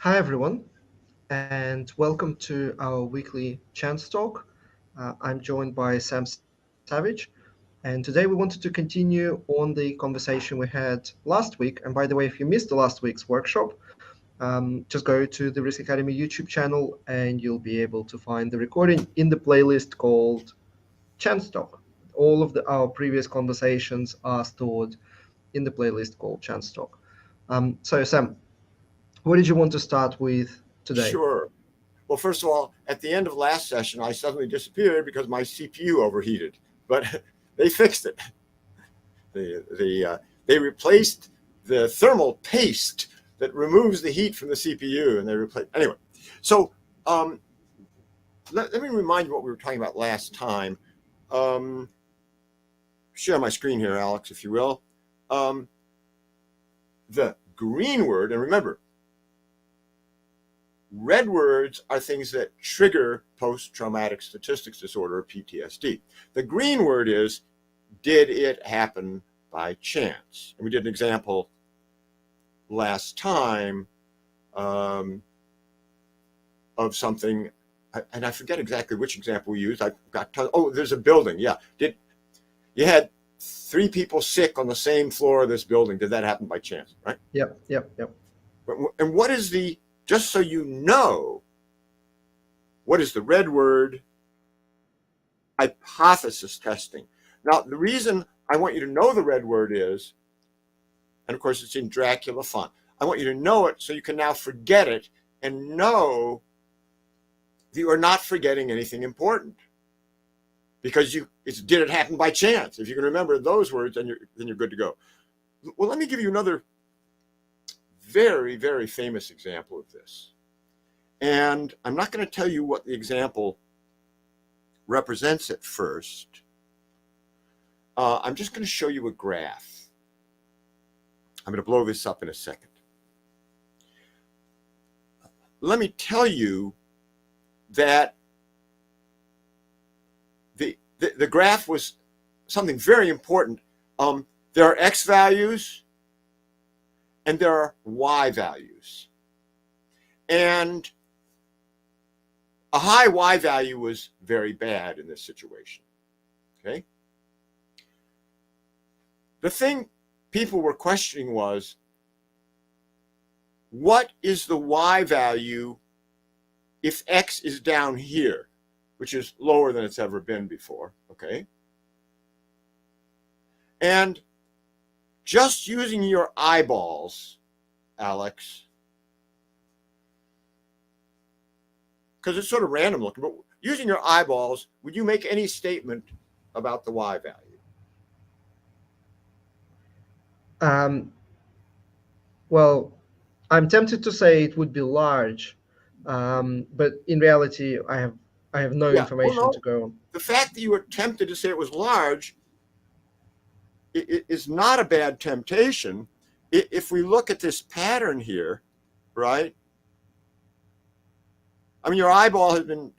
Hi, everyone, and welcome to our weekly Chance Talk. I'm joined by Sam Savage, and today we wanted to continue on the conversation we had last week. And by the way, if you missed the last week's workshop, just go to the Risk Academy YouTube channel and you'll be able to find the recording in the playlist called Chance Talk. All of our previous conversations are stored in the playlist called Chance Talk. So, Sam, what did you want to start with today? Sure. Well, first of all, at the end of last session, I suddenly disappeared because my CPU overheated, but they fixed it. They replaced the thermal paste that removes the heat from the CPU, and they replaced anyway. So um, let me remind you what we were talking about last time. Um, Share my screen here, Alex, if you will. Um, the green word, and remember, red words are things that trigger post-traumatic statistics disorder, or PTSD. The green word is, did it happen by chance? And we did an example last time of something, and I forget exactly which example we used. I got there's a building. Yeah, you had 3 people sick on the same floor of this building? Did that happen by chance? Right. Yep. And what is just so you know, what is the red word? Hypothesis testing. Now, the reason I want you to know the red word is, and of course it's in Dracula font, I want you to know it so you can now forget it and know that you are not forgetting anything important. Because did it happen by chance? If you can remember those words, then you're good to go. Well, let me give you another very, very famous example of this. And I'm not going to tell you what the example represents at first. I'm just going to show you a graph. I'm going to blow this up in a second. Let me tell you that the graph was something very important. There are X values and there are Y values. And a high Y value was very bad in this situation. Okay. The thing people were questioning was, what is the Y value if X is down here, which is lower than it's ever been before, okay? And just using your eyeballs, Alex, because it's sort of random looking, but using your eyeballs, would you make any statement about the Y value? Well, I'm tempted to say it would be large, but in reality, I have no Yeah, well, information to no. go on. The fact that you were tempted to say it was large is not a bad temptation. If we look at this pattern here, right? I mean, your eyeball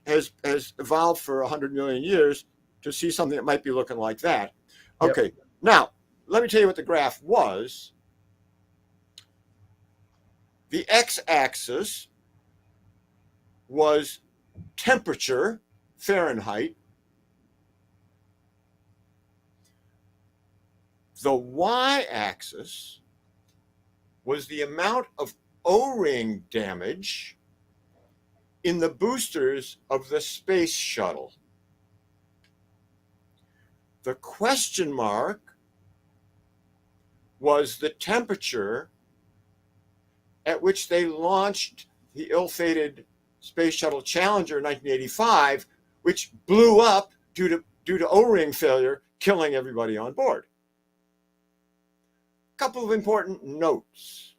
has evolved for 100 million years to see something that might be looking like that. Yep. Okay, now let me tell you what the graph was. The x-axis was temperature, Fahrenheit. The y-axis was the amount of O-ring damage in the boosters of the space shuttle. The question mark was the temperature at which they launched the ill-fated Space Shuttle Challenger in 1985, which blew up due to O-ring failure, killing everybody on board. A couple of important notes.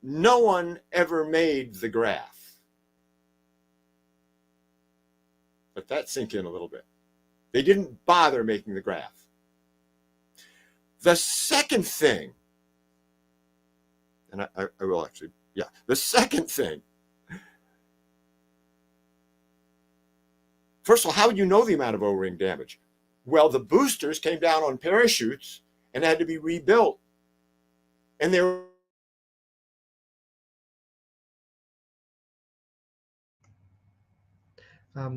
No one ever made the graph. Let that sink in a little bit. They didn't bother making the graph. The second thing, and I will actually, yeah, the second thing, first of all, how would you know the amount of O-ring damage? Well, the boosters came down on parachutes and had to be rebuilt. And they were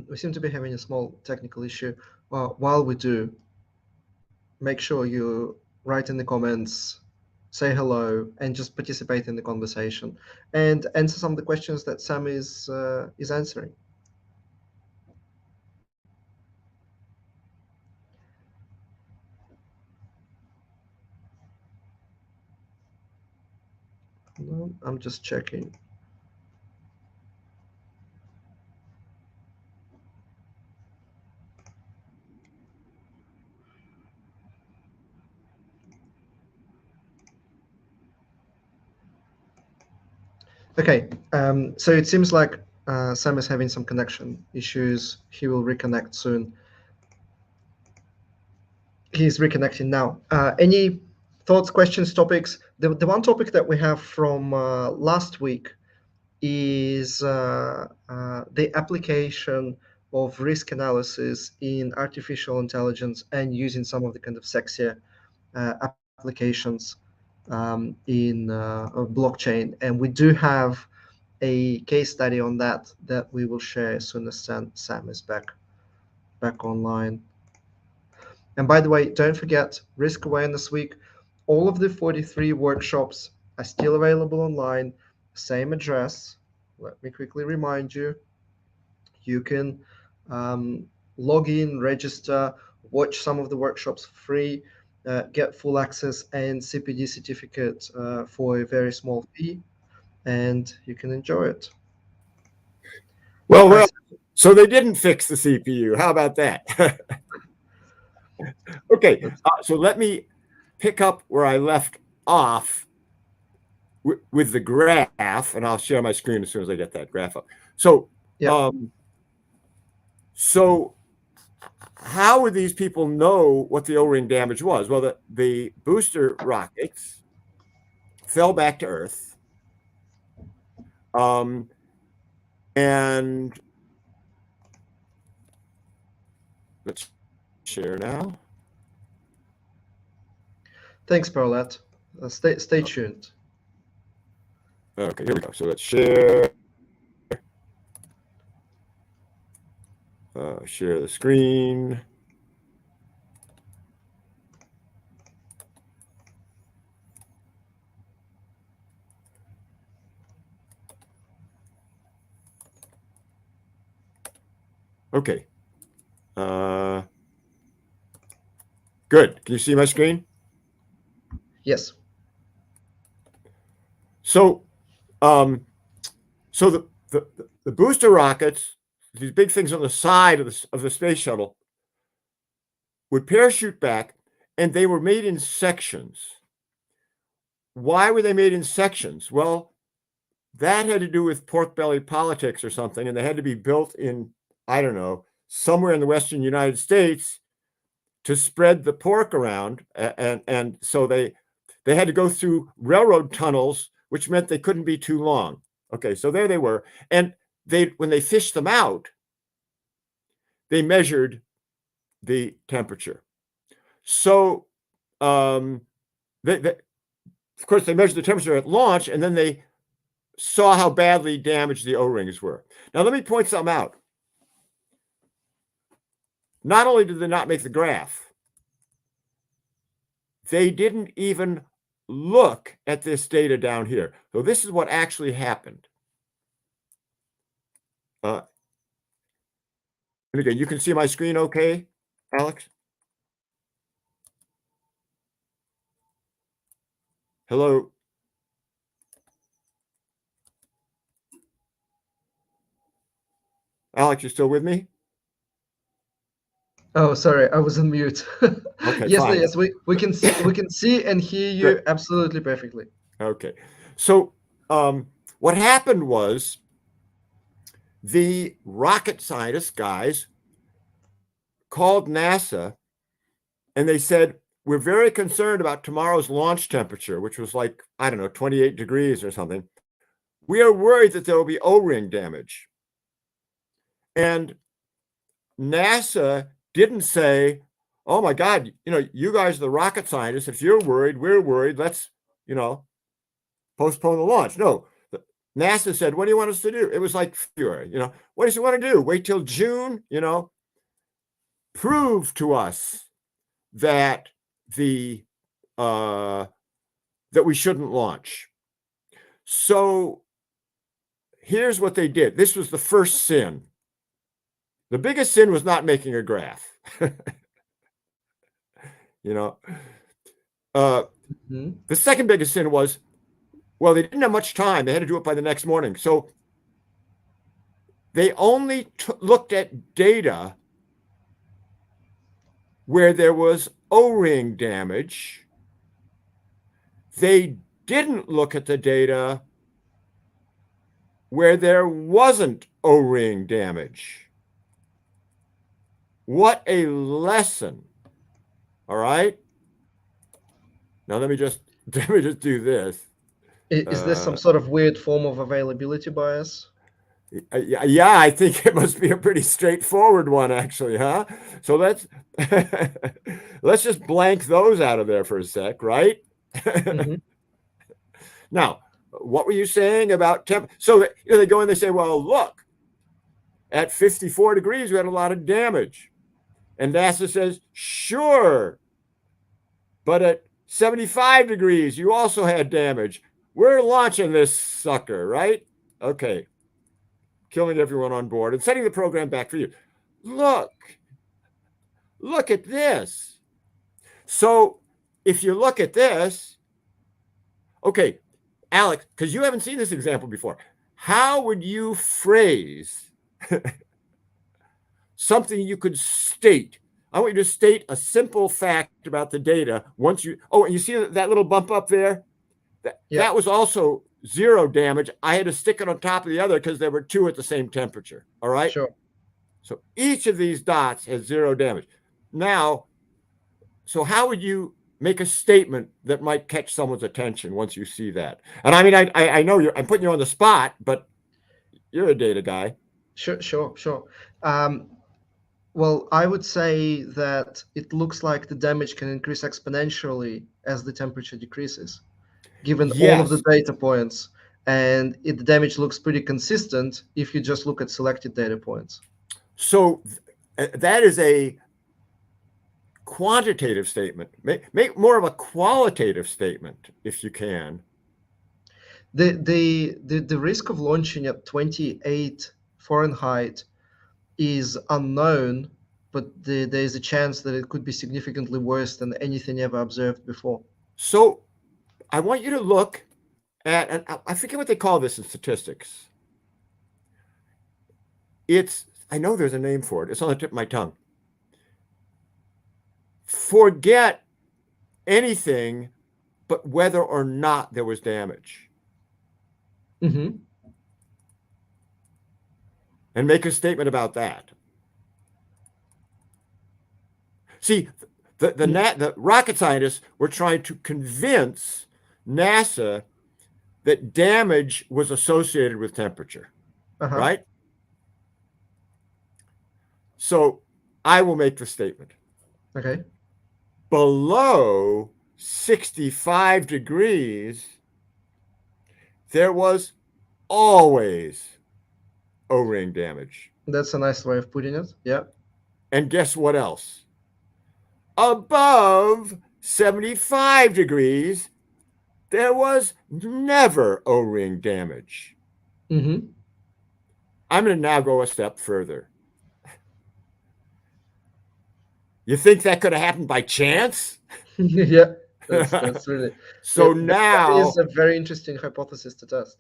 We seem to be having a small technical issue. While we do, make sure you write in the comments, say hello, and just participate in the conversation, and answer some of the questions that Sam is answering. No, I'm just checking. Okay, so it seems like Sam is having some connection issues. He will reconnect soon. He's reconnecting now. Any thoughts, questions, topics? The one topic that we have from last week is the application of risk analysis in artificial intelligence and using some of the kind of sexier applications in blockchain. And we do have a case study on that we will share as soon as Sam is back online. And by the way, don't forget Risk Awareness Week. All of the 43 workshops are still available online, same address. Let me quickly remind you. You can log in, register, watch some of the workshops free, get full access and CPD certificate for a very small fee, and you can enjoy it. Well, so they didn't fix the CPU. How about that? Okay, so let me pick up where I left off with the graph, and I'll share my screen as soon as I get that graph up. So, yeah. So how would these people know what the O-ring damage was? Well, the booster rockets fell back to Earth, and let's share now. Thanks, Paulette. Stay tuned. Okay, here we go. So let's share. Share the screen. Okay. Good. Can you see my screen? Yes. So, so the booster rockets, these big things on the side of the space shuttle, would parachute back, and they were made in sections. Why were they made in sections? Well, that had to do with pork belly politics or something, and they had to be built in, I don't know, somewhere in the Western United States to spread the pork around, and so they had to go through railroad tunnels, which meant they couldn't be too long. Okay, so there they were, and when they fished them out, they measured the temperature. So, of course, they measured the temperature at launch, and then they saw how badly damaged the O-rings were. Now, let me point something out. Not only did they not make the graph, they didn't even look at this data down here. So this is what actually happened. And again, you can see my screen okay, Alex? Hello? Alex, you still with me? Oh, sorry, I was on mute. Okay, yes, fine. yes, we can see and hear you Good. Absolutely perfectly. Okay, so what happened was the rocket scientist guys called NASA, and they said, we're very concerned about tomorrow's launch temperature, which was like, I don't know, 28 degrees or something. We are worried that there will be O-ring damage. And NASA didn't say, oh my God, you guys are the rocket scientists. If you're worried, we're worried. Let's, postpone the launch. No, NASA said, what do you want us to do? It was like February, what does he want to do? Wait till June, prove to us that the that we shouldn't launch. So here's what they did. This was the first sin. The biggest sin was not making a graph. you know, Mhm. the second biggest sin was, well, they didn't have much time. They had to do it by the next morning. So they only looked at data where there was O-ring damage. They didn't look at the data where there wasn't O-ring damage. What a lesson. All right. Now let me just do this. Is this some sort of weird form of availability bias? Yeah, I think it must be a pretty straightforward one, actually, huh? So let's just blank those out of there for a sec, right? Hmm. Now, what were you saying about temp? So they go and they say, well, look, at 54 degrees, we had a lot of damage. And NASA says, sure, but at 75 degrees, you also had damage. We're launching this sucker, right? Okay, killing everyone on board and setting the program back for you. Look at this. So if you look at this, okay, Alex, because you haven't seen this example before, how would you phrase something you could state? I want you to state a simple fact about the data once you, oh, and you see that little bump up there? Yeah, That was also zero damage. I had to stick it on top of the other because there were two at the same temperature. All right. sure. So each of these dots has zero damage. Now, so how would you make a statement that might catch someone's attention once you see that? And I mean, I know I'm putting you on the spot, but you're a data guy. Sure. Um, well, I would say that it looks like the damage can increase exponentially as the temperature decreases, given all of the Yes. data points. And the damage looks pretty consistent if you just look at selected data points. So that is a quantitative statement. Make more of a qualitative statement if you can. The risk of launching at 28 Fahrenheit is unknown, but there's a chance that it could be significantly worse than anything ever observed before. So I want you to look at, and I forget what they call this in statistics. I know there's a name for it. It's on the tip of my tongue. Forget anything but whether or not there was damage Hmm. and make a statement about that. See, the rocket scientists were trying to convince NASA that damage was associated with temperature, Uh-huh. right? So I will make the statement. Okay. Below 65 degrees, there was always O-ring damage. That's a nice way of putting it. Yeah. And guess what else? Above 75 degrees, there was never O-ring damage. Hmm. I'm going to now go a step further. You think that could have happened by chance? Yeah. That's really So that is now, a very interesting hypothesis to test.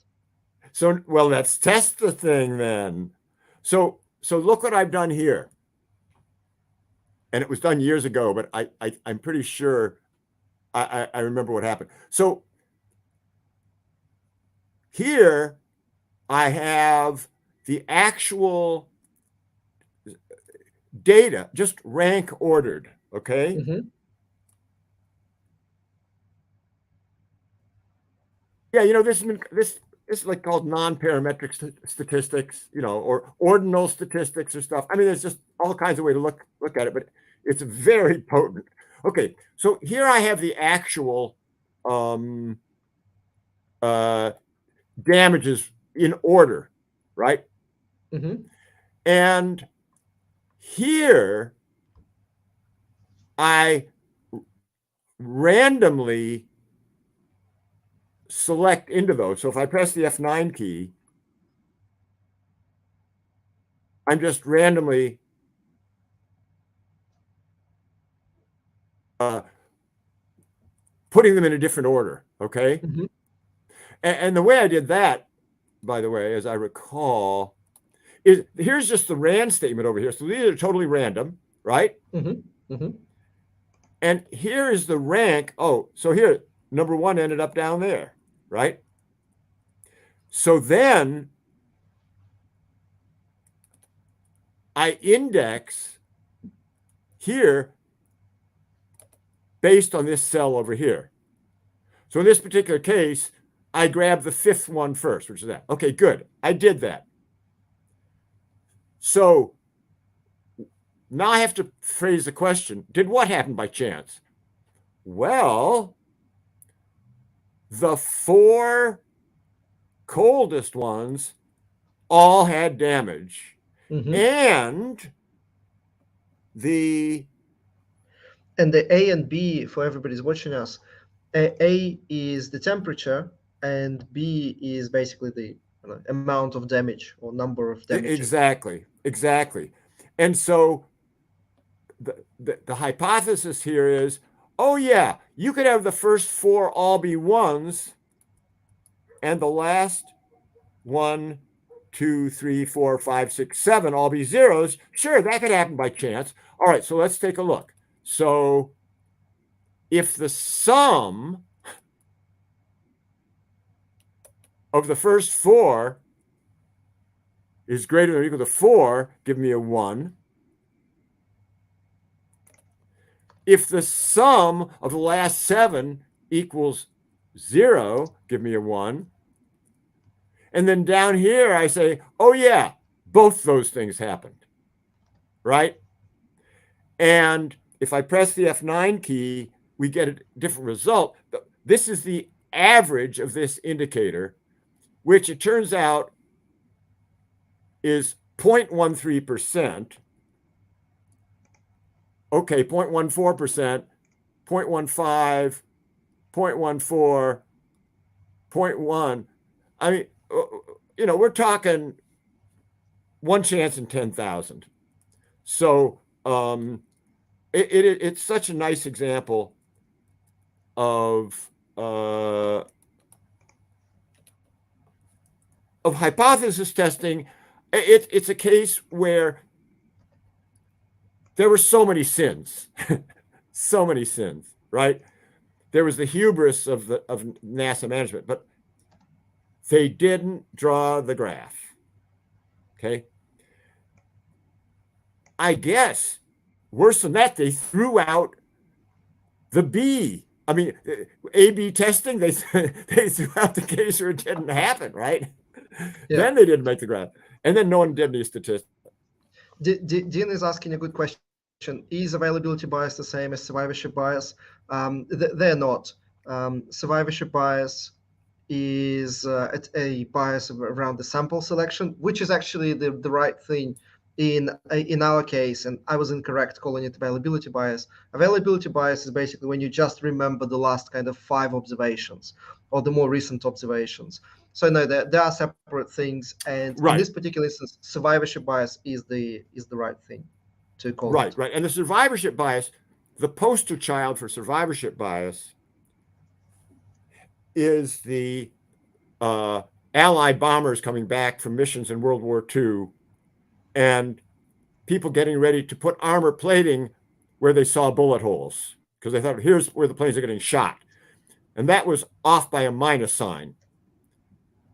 well, let's test the thing then. So look what I've done here. And it was done years ago, but I'm pretty sure I remember what happened. So here I have the actual data, just rank ordered, okay? Hmm. Yeah, this is like called non-parametric statistics, or ordinal statistics or stuff. I mean, there's just all kinds of way to look at it, but it's very potent. Okay, so here I have the actual uh, damages, in order, right? Mm-hmm. And here I randomly select into those. So if I press the F9 key, I'm just randomly putting them in a different order, okay? Mm-hmm. And the way I did that, by the way, as I recall, is here's just the RAND statement over here. So these are totally random, right? Mm-hmm. Mm-hmm. And here is the rank. Oh, so here, number one ended up down there, right? So then I index here based on this cell over here. So in this particular case, I grab the fifth one first, which is that. Okay, good. I did that. So now I have to phrase the question, did what happen by chance? Well, the four coldest ones all had damage. Mm-hmm. And the And the A and B, for everybody's watching us, A is the temperature, and B is basically the amount of damage or number of damages. exactly. And so the hypothesis here is, oh yeah, you could have the first four all be ones and the last one, two, three, four, five, six, seven all be zeros. Sure, that could happen by chance. All right, so let's take a look. So if the sum of the first four is greater than or equal to 4, give me a 1. If the sum of the last 7 equals 0, give me a 1. And then down here, I say, oh, yeah, both those things happened, right? And if I press the F9 key, we get a different result. This is the average of this indicator, which it turns out is 0.13%. Okay, 0.14%, 0.15, 0.14, 0.1. I mean, we're talking one chance in 10,000. So it's such a nice example of hypothesis testing. It's a case where there were so many sins, so many sins, right? There was the hubris of NASA management, but they didn't draw the graph. Okay. I guess worse than that, they threw out the B. I mean, A/B testing, they they threw out the case where it didn't happen, right? Yeah. Then they didn't make the graph. And then no one did any statistics. Dean is asking a good question. Is availability bias the same as survivorship bias? They're not. Survivorship bias is a bias around the sample selection, which is actually the right thing in our case. And I was incorrect calling it availability bias. Availability bias is basically when you just remember the last kind of 5 observations or the more recent observations. So no, there are separate things, and in Right, this particular instance, survivorship bias is the right thing to call right, it. right. And the survivorship bias, the poster child for survivorship bias is the Allied bombers coming back from missions in World War II and people getting ready to put armor plating where they saw bullet holes because they thought, here's where the planes are getting shot. And that was off by a minus sign.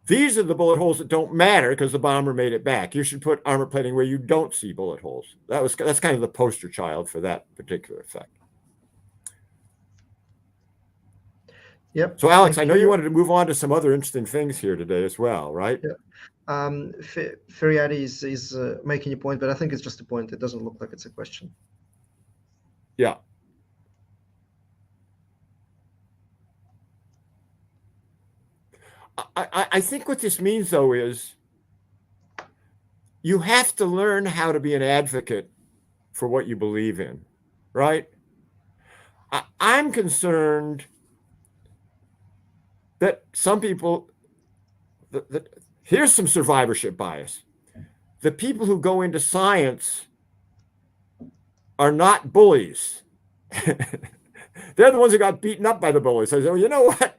These are the bullet holes that don't matter because the bomber made it back. You should put armor plating where you don't see bullet holes. That's kind of the poster child for that particular effect. Yep, So, Alex, I thank know you you. wanted to move on to some other interesting things here today as well, right? Yeah. Feriati is making a point, but I think it's just a point. It doesn't look like it's a question. Yeah. I think what this means, though, is you have to learn how to be an advocate for what you believe in, right? I'm concerned that some people, that here's some survivorship bias. The people who go into science are not bullies. They're the ones who got beaten up by the bullies. So I say, well, you know what?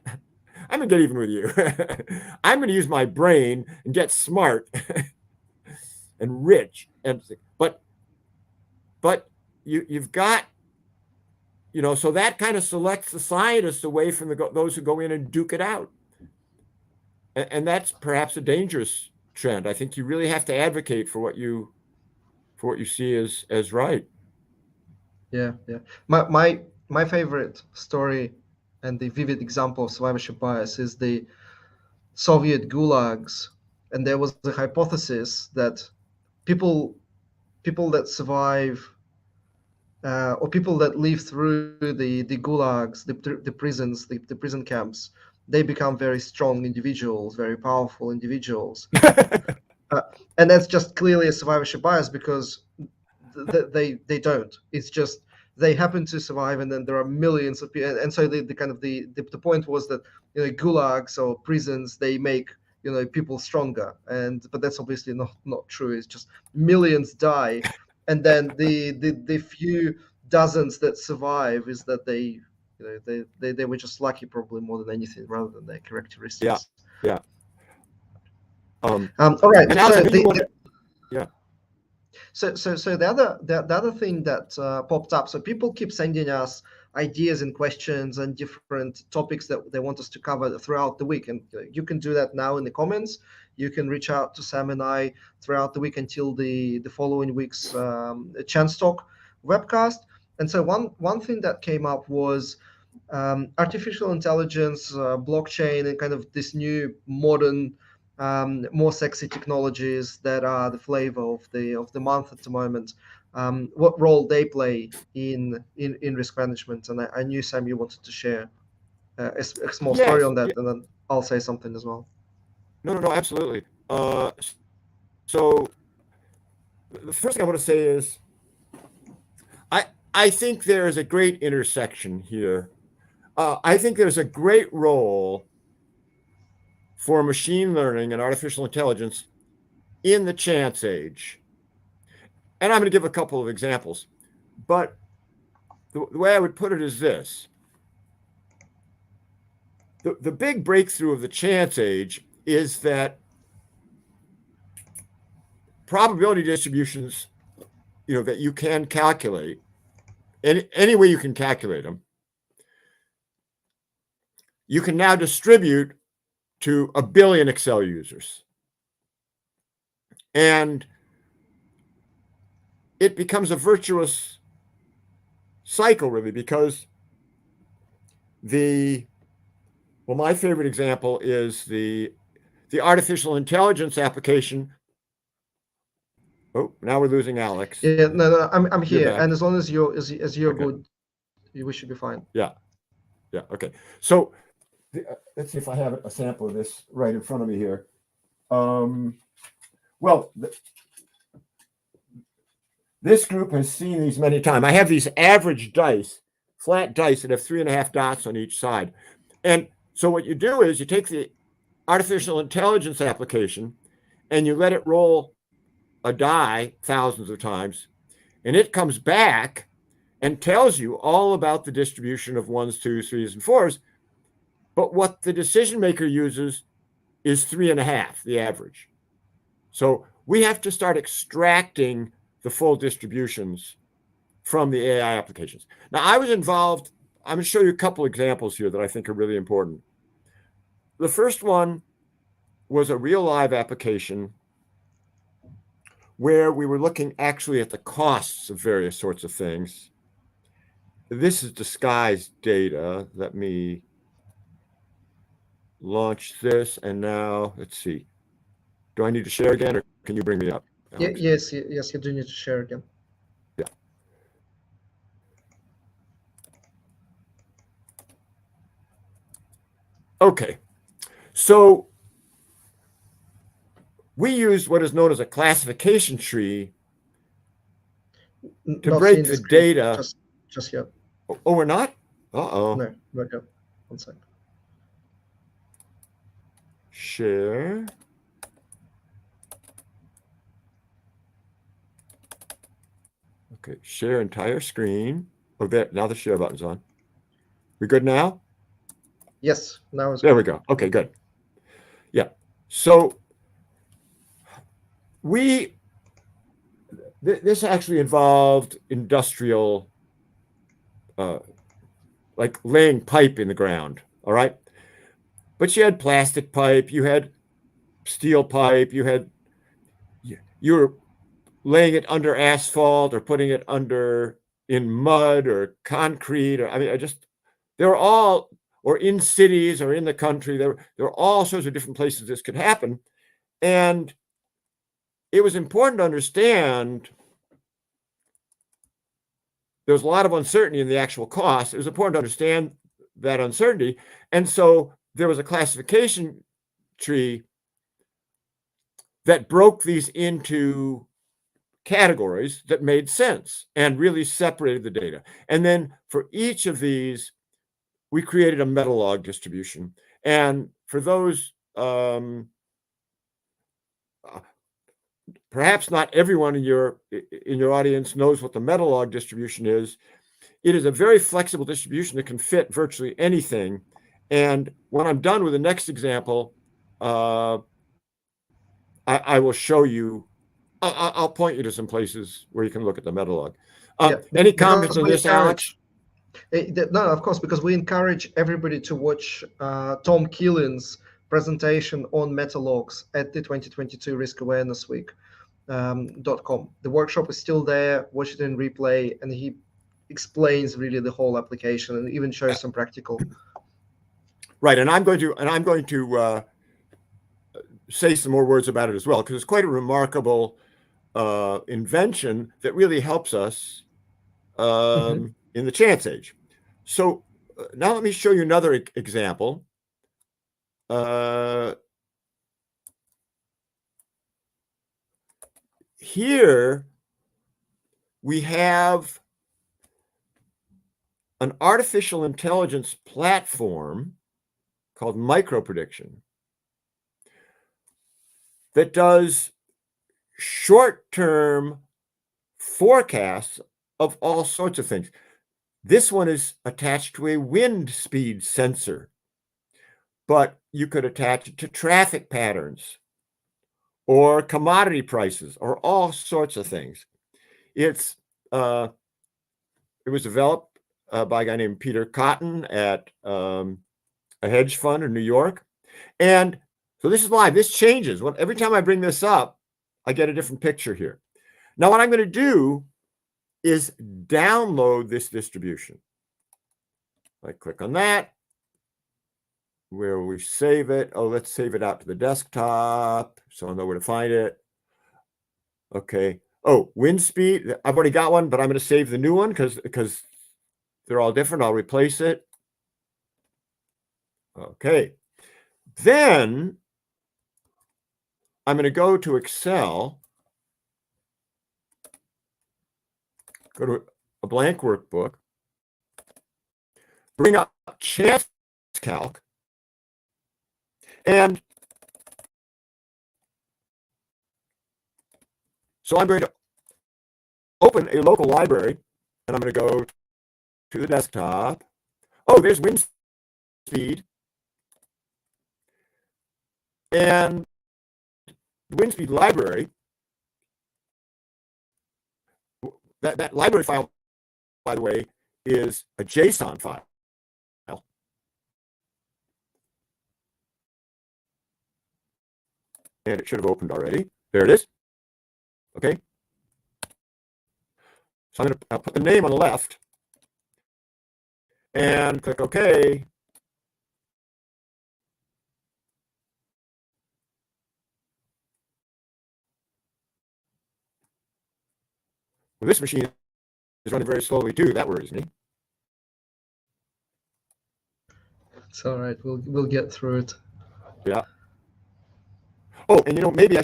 I'm going to get even with you. I'm going to use my brain and get smart and rich. But you've got, so that kind of selects the scientists away from those who go in and duke it out. And that's perhaps a dangerous trend. I think you really have to advocate for what you see as right. Yeah, yeah. My favorite story and the vivid example of survivorship bias is the Soviet gulags, and there was a hypothesis that people people that survive or people that live through the gulags, the prisons, the prison camps, they become very strong individuals, very powerful individuals. Uh, and that's just clearly a survivorship bias because they don't. It's just they happen to survive, and then there are millions of people. And so the kind of the point was that gulags or prisons, they make people stronger, and but that's obviously not true. It's just millions die, and then the few dozens that survive is that they were just lucky, probably more than anything, rather than their Yeah, characteristics. yeah. All right. And Alex, I So know you wanted. Yeah. so the other thing that popped up. So people keep sending us ideas and questions and different topics that they want us to cover throughout the week, and you can do that now in the comments. You can reach out to Sam and I throughout the week until the following week's Chance Talk webcast. And so one thing that came up was artificial intelligence, blockchain, and kind of this new modern, more sexy technologies that are the flavor of the month at the moment. What role they play in risk management? And I knew Sam, you wanted to share a small story Yes. on Yeah. that, and then I'll say something as well. No, absolutely. So the first thing I want to say is I I think there is a great intersection here. I think there's a great role for machine learning and artificial intelligence in the chance age. And I'm going to give a couple of examples. But the way I would put it is this: the big breakthrough of the chance age is that probability distributions, that you can calculate, any way you can calculate them, you can now distribute to a billion Excel users. And it becomes a virtuous cycle, really, because my favorite example is the artificial intelligence application. Oh, now we're losing Alex. Yeah, no, I'm You're here, and back. as long as you're Okay. good, we should be fine. Yeah. Yeah. Okay. So let's see if I have a sample of this right in front of me here. Well, this group has seen these many times. I have these average dice, flat dice that have 3.5 dots on each side. And so what you do is you take the artificial intelligence application and you let it roll a die thousands of times, and it comes back and tells you all about the distribution of ones, twos, threes, and fours. But what the decision maker uses is 3.5, the average. So we have to start extracting the full distributions from the AI applications. Now, I was involved. I'm going to show you a couple examples here that I think are really important. The first one was a real live application where we were looking actually at the costs of various sorts of things. This is disguised data. Let me launch this. And now, let's see. Do I need to share again, or can you bring me up, Alex? Yes, you do need to share again. Yeah. Okay. So we used what is known as a classification tree to Not break seeing the the screen data. just yet. Oh, we're not? Uh-oh. No, not yet. One sec. Share. Okay, share entire screen. Oh, there, now the share button's on. We good now? Yes, now it's There good. we go. Okay, good. Yeah. So this actually involved industrial, like laying pipe in the ground. All right. But you had plastic pipe, you had steel pipe, you were laying it under asphalt or putting it under in mud or concrete, or I mean, they were all, or in cities or in the country, there were all sorts of different places this could happen. And it was important to understand there was a lot of uncertainty in the actual cost. It was important to understand that uncertainty. And so there was a classification tree that broke these into categories that made sense and really separated the data. And then for each of these, we created a meta log distribution. And for those, perhaps not everyone in your audience knows what the meta log distribution is. It is a very flexible distribution that can fit virtually anything. And when I'm done with the next example, I will show you. I'll point you to some places where you can look at the meta log. Yeah, Any because comments on we this, Alex? encourage. No, of course, because we encourage everybody to watch Tom Keelan's presentation on metalogs at the 2022 Risk Awareness Week. .com. The workshop is still there. Watch it in replay, and he explains really the whole application and even shows some practical. Right, and I'm going to say some more words about it as well, because it's quite a remarkable invention that really helps us in the chance age. So now let me show you another example. Here we have an artificial intelligence platform called microprediction that does short-term forecasts of all sorts of things. This one is attached to a wind speed sensor, but you could attach it to traffic patterns or commodity prices or all sorts of things. It was developed by a guy named Peter Cotton at a hedge fund in New York. And so this is live. This changes. Every time I bring this up, I get a different picture here. Now, what I'm going to do is download this distribution. I click on that. Where we save it? Oh, let's save it out to the desktop so I'll know where to find it. Okay. Oh, wind speed. I've already got one, but I'm going to save the new one because they're all different. I'll replace it. Okay. Then I'm going to go to Excel, go to a blank workbook, bring up chance calc, and so I'm going to open a local library, and I'm going to go to the desktop. Oh, there's wind speed. And the wind speed library, that library file, by the way, is a JSON file. And it should have opened already. There it is. Okay. So I'm going to put the name on the left and click OK. Well, this machine is running very slowly too. That worries me. It's all right. We'll get through it. Yeah. Oh, and maybe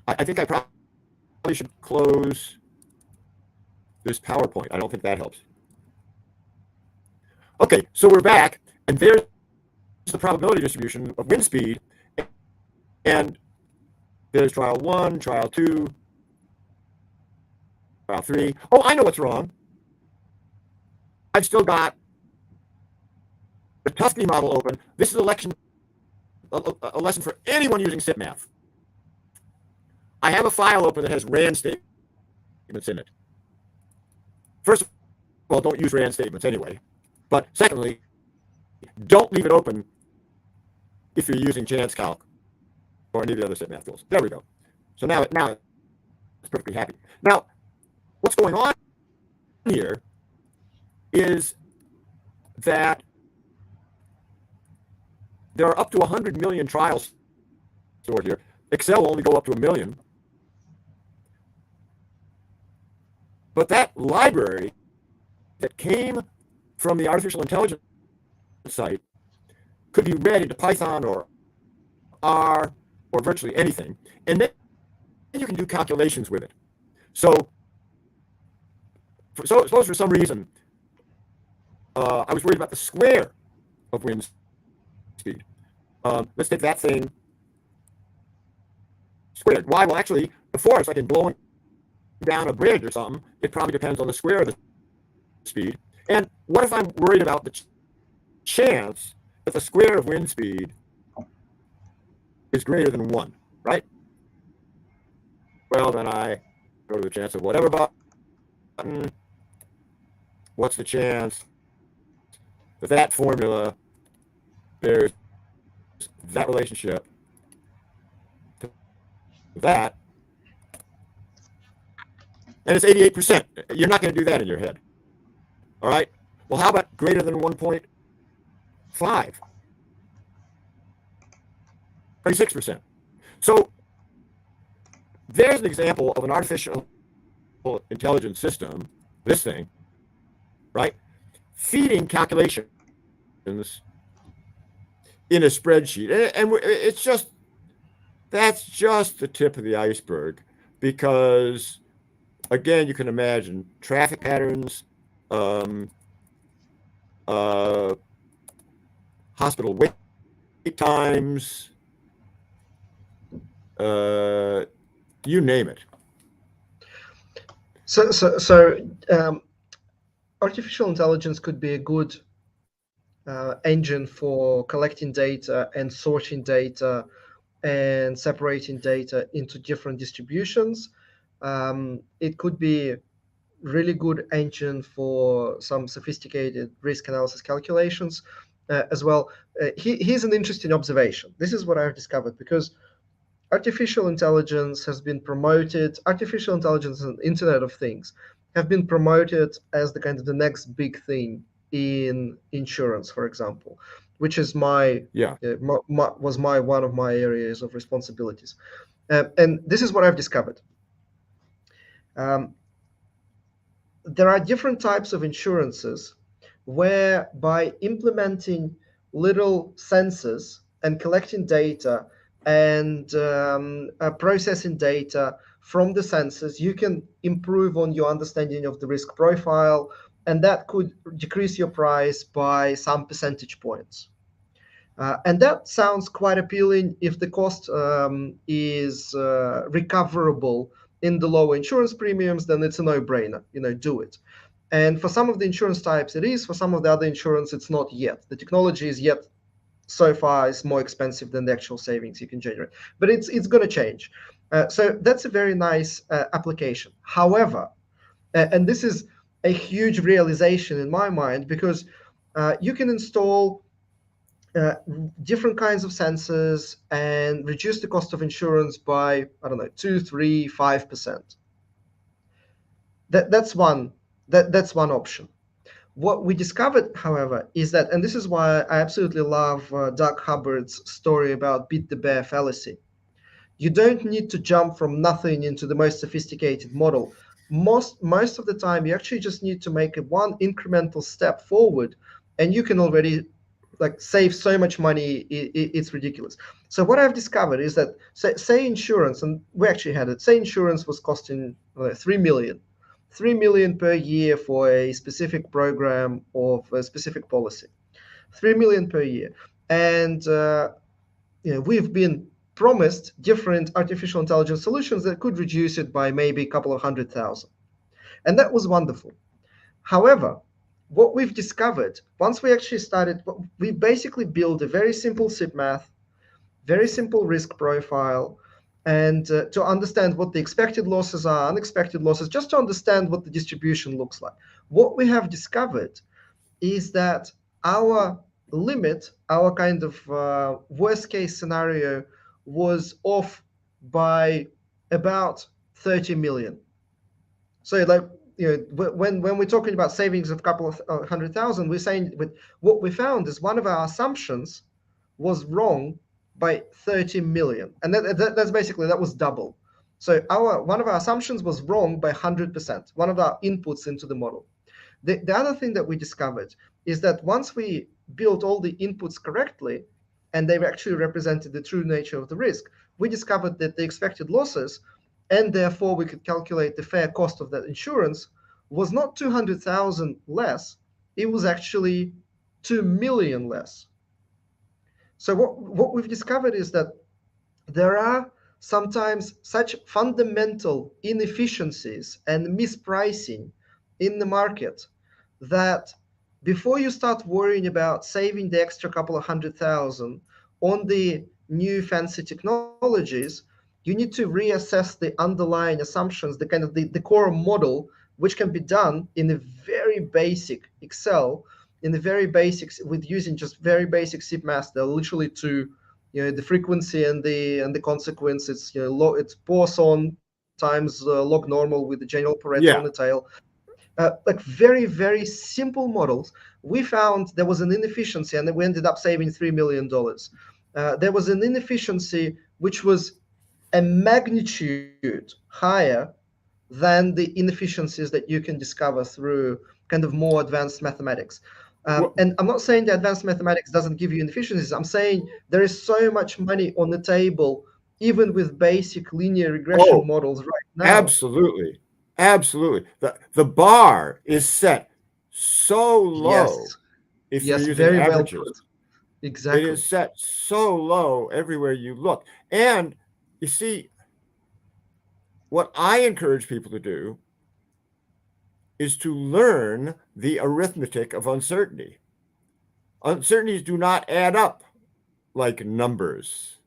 I think I probably should close this PowerPoint. I don't think that helps. Okay, so we're back, and there's the probability distribution of wind speed, and there's trial 1, trial 2, trial 3. Oh, I know what's wrong. I've still got the Tuscany model open. This is a lesson for anyone using SIPMath. I have a file open that has RAND statements in it. First of all, don't use RAND statements anyway. But secondly, don't leave it open if you're using chance calc or any of the other SIPMath tools. There we go. So now it's perfectly happy. Now, what's going on here is that there are up to 100 million trials stored here. Excel will only go up to 1 million. But that library that came from the artificial intelligence site could be read into Python or R or virtually anything. And then you can do calculations with it. So suppose for some reason I was worried about the square of wind speed. Let's take that thing squared. Why? Well, actually, before it's like in blowing down a bridge or something, it probably depends on the square of the speed. And what if I'm worried about the chance that the square of wind speed is greater than 1, right? Well, then I go to the chance of whatever button. What's the chance that that formula bears that relationship to that? And it's 88%. You're not going to do that in your head. All right? Well, how about greater than 1.5? 36%. So there's an example of an artificial intelligence system, this thing, right? Feeding calculations in a spreadsheet. And it's just, that's just the tip of the iceberg, because again, you can imagine traffic patterns, hospital wait times, you name it. So artificial intelligence could be a good engine for collecting data and sorting data and separating data into different distributions. It could be really good engine for some sophisticated risk analysis calculations as well. Here's an interesting observation. This is what I've discovered, because artificial intelligence has been promoted, artificial intelligence and Internet of Things have been promoted as the kind of the next big thing in insurance, for example, which is was one of my areas of responsibilities. And this is what I've discovered. There are different types of insurances where by implementing little sensors and collecting data and processing data from the sensors, you can improve on your understanding of the risk profile, and that could decrease your price by some percentage points. And that sounds quite appealing if the cost is recoverable in the lower insurance premiums. Then it's a no-brainer, do it. And for some of the insurance types it is, for some of the other insurance it's not yet. The technology is yet so far is more expensive than the actual savings you can generate, but it's going to change. So that's a very nice application. However, and this is a huge realization in my mind, because you can install different kinds of sensors and reduce the cost of insurance by, I don't know, 2, 3, 5%. That's one option. What we discovered, however, is that, and this is why I absolutely love Doug Hubbard's story about beat the bear fallacy. You don't need to jump from nothing into the most sophisticated model. Most of the time, you actually just need to make one incremental step forward, and you can already like save so much money, it's ridiculous. So what I've discovered is that say insurance, and we actually had it. Say insurance was costing 3 million, 3 million per year for a specific program of a specific policy, 3 million per year, and we've been promised different artificial intelligence solutions that could reduce it by maybe a couple of 100,000, and that was wonderful. However, what we've discovered once we actually started, we basically built a very simple SIP math, very simple risk profile, and to understand what the expected losses are, unexpected losses, just to understand what the distribution looks like. What we have discovered is that our limit, our kind of worst case scenario, was off by about 30 million. So like, when we're talking about savings of a couple of 100,000, we're saying, but what we found is one of our assumptions was wrong by 30 million, and that's basically, that was double. So our one of our assumptions was wrong by 100%, one of our inputs into the model. The other thing that we discovered is that once we built all the inputs correctly, and they actually represented the true nature of the risk, we discovered that the expected losses, and therefore we could calculate the fair cost of that insurance, was not 200,000 less, it was actually 2 million less. So what we've discovered is that there are sometimes such fundamental inefficiencies and mispricing in the market that before you start worrying about saving the extra couple of 100,000 on the new fancy technologies, you need to reassess the underlying assumptions, the kind of the core model, which can be done in a very basic Excel, in the very basics, with using just very basic SIP math. They're literally to, the frequency and the consequence. It's, it's Poisson times log normal with the general Pareto on the Yeah. tail. Like very, very simple models. We found there was an inefficiency, and we ended up saving $3 million. There was an inefficiency which was a magnitude higher than the inefficiencies that you can discover through kind of more advanced mathematics. Well, And I'm not saying that advanced mathematics doesn't give you inefficiencies. I'm saying there is so much money on the table, even with basic linear regression oh, models right now. absolutely. Absolutely. The bar is set so low Yes, if you're yes, using very well averages. put. It Exactly. is set so low everywhere you look. And you see, what I encourage people to do is to learn the arithmetic of uncertainty. Uncertainties do not add up like numbers.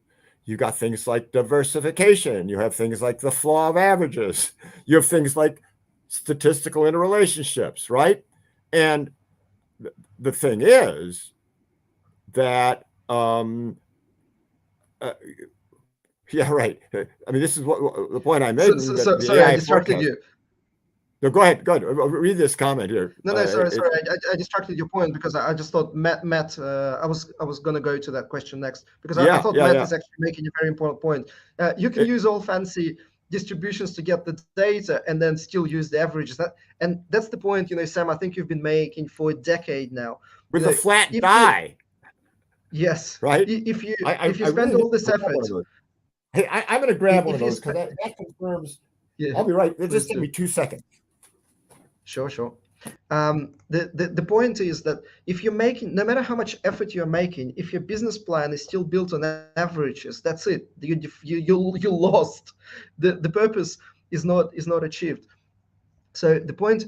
You got things like diversification. You have things like the flaw of averages. You have things like statistical interrelationships, right? And the thing is that, uh, yeah, right. I mean, this is what the point I'm So, making, so, that so the sorry, I AI distracted forecast. you. No, go ahead. Go ahead. Read this comment here. No, no, sorry, sorry. I distracted your point because I just thought Matt. I was gonna go to that question next because I Yeah, thought yeah, Matt yeah. is actually making a very important point. You can It, use all fancy distributions to get the data and then still use the averages. And that's the point, Sam. I think you've been making for a decade now. with a flat If you die, yes, right? if you I, if you I really spend need all this to grab one effort, of those. Hey, I'm going to grab one of if you those because spend, that confirms. yeah, I'll be right. please Just give do. me 2 seconds. Sure, sure. The point is that if you're making, no matter how much effort you're making, if your business plan is still built on averages, that's it. You lost. The purpose is not achieved. So the point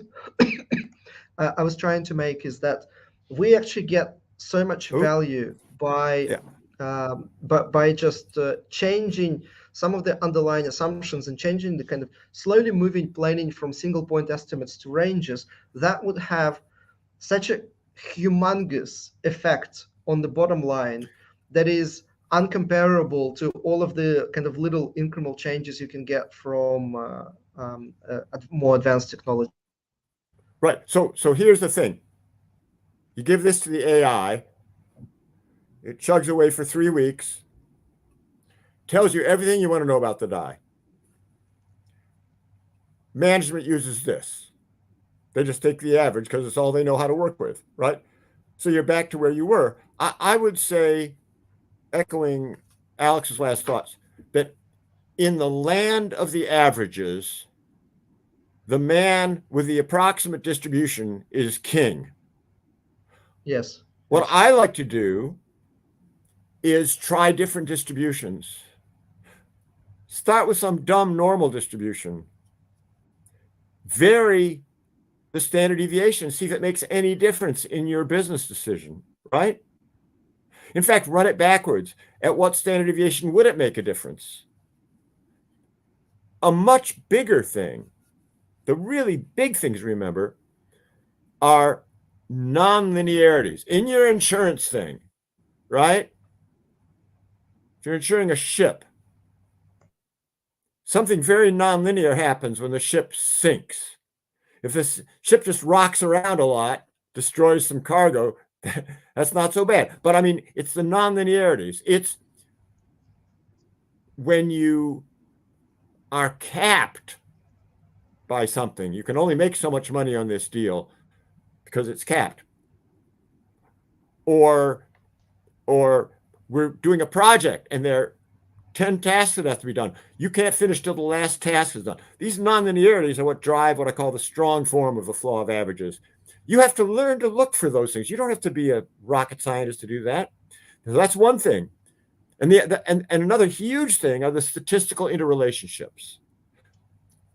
I was trying to make is that we actually get so much Oh, value by yeah. by just changing some of the underlying assumptions and changing the kind of slowly moving planning from single point estimates to ranges. That would have such a humongous effect on the bottom line that is uncomparable to all of the kind of little incremental changes you can get from more advanced technology. Right. So here's the thing. You give this to the AI, it chugs away for 3 weeks, tells you everything you want to know about the die. Management uses this. They just take the average because it's all they know how to work with, right? So you're back to where you were. I would say, echoing Alex's last thoughts, that in the land of the averages, the man with the approximate distribution is king. Yes, What yes, I like to do is try different distributions. Start with some dumb normal distribution. Vary the standard deviation, see if it makes any difference in your business decision, right? In fact, run it backwards. At what standard deviation would it make a difference? A much bigger thing, the really big things, remember, are nonlinearities. In your insurance thing, right? If you're insuring a ship, something very nonlinear happens when the ship sinks. If this ship just rocks around a lot, destroys some cargo, that's not so bad. But I mean, it's the nonlinearities. It's when you are capped by something. You can only make so much money on this deal because it's capped. Or or we're doing a project and there are 10 tasks that have to be done. You can't finish till the last task is done. These nonlinearities are what drive what I call the strong form of the law of averages. You have to learn to look for those things. You don't have to be a rocket scientist to do that. So that's one thing. And another huge thing are the statistical interrelationships.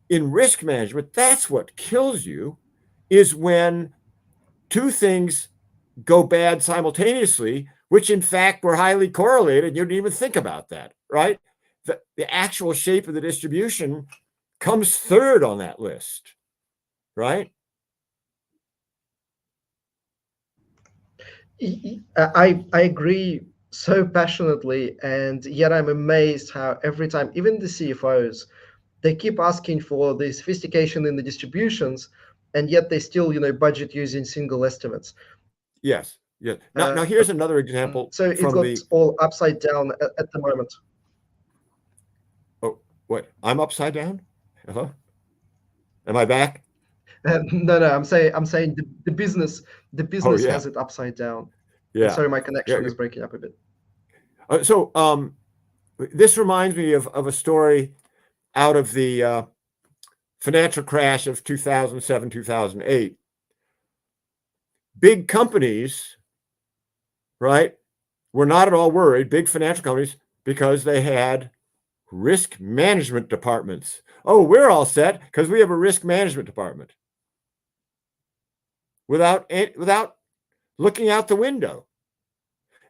In risk management, that's what kills you, is when two things go bad simultaneously, which in fact were highly correlated. You didn't even think about that, right? The actual shape of the distribution comes third on that list, right? I agree so passionately, and yet I'm amazed how every time, even the CFOs, they keep asking for the sophistication in the distributions, and yet they still, budget using single estimates. Yes. Yeah. Now So here's it's another got example all from upside the. down at the moment. Oh, what? I'm upside down. Hello. Am I back? No, I'm saying the Oh business yeah. has it upside down. Yeah. Sorry, my Yeah. connection is breaking up a bit. So this reminds me of a story out of the financial crash of 2007, 2008. Big companies, right, were not at all worried, big financial companies, because they had risk management departments. Oh, we're all set because we have a risk management department without looking out the window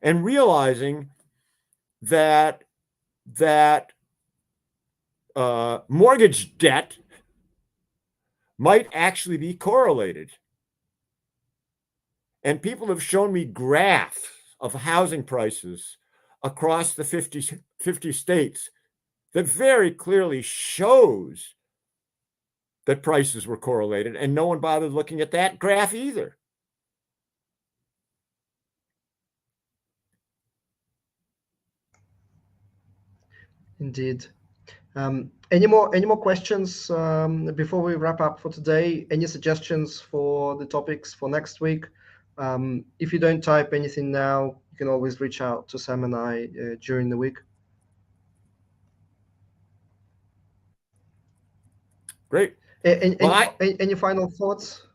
and realizing that mortgage debt might actually be correlated. And people have shown me graphs of housing prices across the 50 states that very clearly shows that prices were correlated, and no one bothered looking at that graph either. Indeed. Any more questions before we wrap up for today? Any suggestions for the topics for next week? If you don't type anything now, you can always reach out to Sam and I during the week. Great. Any, Well, any, any final thoughts?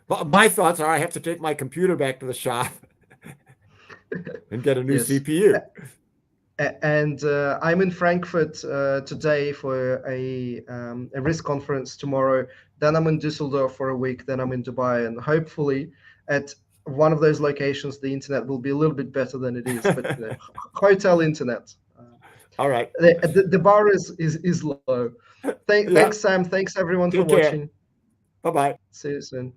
my thoughts are I have to take my computer back to the shop and get a new Yes. CPU. And I'm in Frankfurt today for a risk conference tomorrow. Then I'm in Düsseldorf for a week. Then I'm in Dubai, and hopefully at one of those locations the internet will be a little bit better than it is. But hotel internet. All right. The bar is low. Yeah. Thanks, Sam. Thanks everyone for Take care. watching. Bye bye. See you soon.